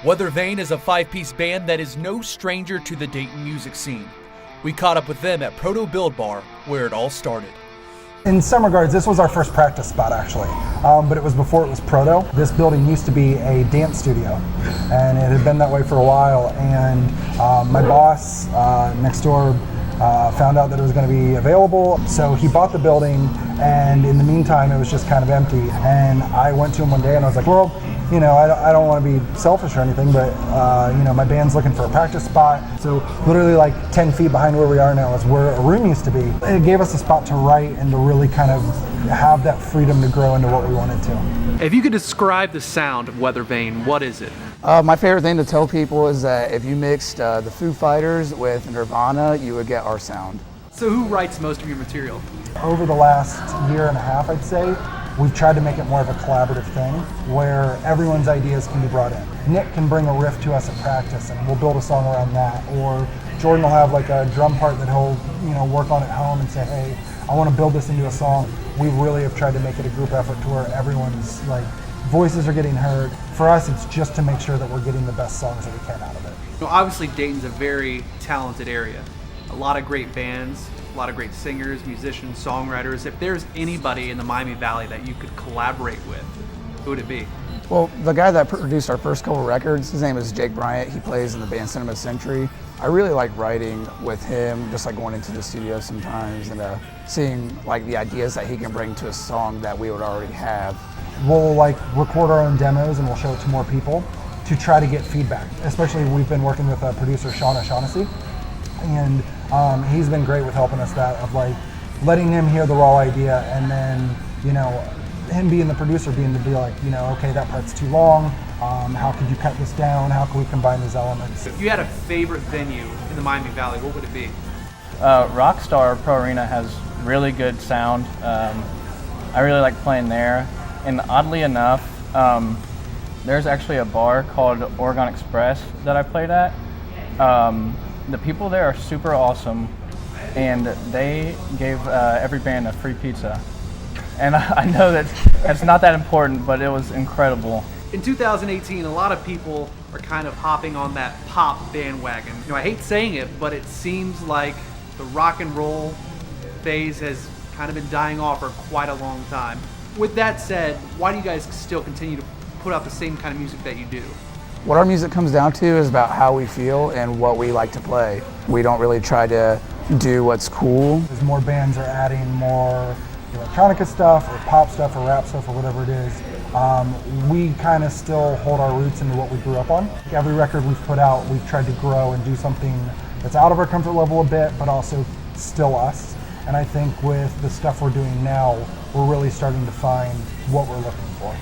Weathervein is a 5-piece band that is no stranger to the Dayton music scene. We caught up with them at Proto Build Bar, where it all started. In some regards, this was our first practice spot actually, but it was before it was Proto. This building used to be a dance studio, and it had been that way for a while, and my boss next door found out that it was going to be available, so he bought the building, and in the meantime it was just kind of empty. And I went to him one day and I was like, well, you know, I don't want to be selfish or anything, but you know, my band's looking for a practice spot. So literally like 10 feet behind where we are now is where a room used to be. It gave us a spot to write and to really kind of have that freedom to grow into what we wanted to. If you could describe the sound of Weathervein, what is it? My favorite thing to tell people is that if you mixed the Foo Fighters with Nirvana, you would get our sound. So who writes most of your material? Over the last year and a half, I'd say, we've tried to make it more of a collaborative thing where everyone's ideas can be brought in. Nick can bring a riff to us at practice and we'll build a song around that. Or Jordan will have like a drum part that he'll, you know, work on at home and say, hey, I want to build this into a song. We really have tried to make it a group effort to where everyone's like voices are getting heard. For us, it's just to make sure that we're getting the best songs that we can out of it. You know, obviously Dayton's a very talented area. A lot of great bands, a lot of great singers, musicians, songwriters. If there's anybody in the Miami Valley that you could collaborate with, who would it be? Well, the guy that produced our first couple records, his name is Jake Bryant. He plays in the band Cinema Century. I really like writing with him, just like going into the studio sometimes and seeing like the ideas that he can bring to a song that we would already have. We'll like record our own demos and we'll show it to more people to try to get feedback. Especially we've been working with producer Sean O'Shaughnessy, and he's been great with helping us that of like letting him hear the raw idea and then, you know, him being the producer being to be like, you know, okay, that part's too long. How could you cut this down? How can we combine these elements? If you had a favorite venue in the Miami Valley, what would it be? Rockstar Pro Arena has really good sound. I really like playing there. And oddly enough, there's actually a bar called Oregon Express that I played at. The people there are super awesome, and they gave every band a free pizza. And I know that it's not that important, but it was incredible. In 2018, a lot of people are kind of hopping on that pop bandwagon. You know, I hate saying it, but it seems like the rock and roll phase has kind of been dying off for quite a long time. With that said, why do you guys still continue to put out the same kind of music that you do? What our music comes down to is about how we feel and what we like to play. We don't really try to do what's cool. As more bands are adding more electronica stuff or pop stuff or rap stuff or whatever it is, we kind of still hold our roots into what we grew up on. Every record we've put out, we've tried to grow and do something that's out of our comfort level a bit, but also still us. And I think with the stuff we're doing now, we're really starting to find what we're looking for.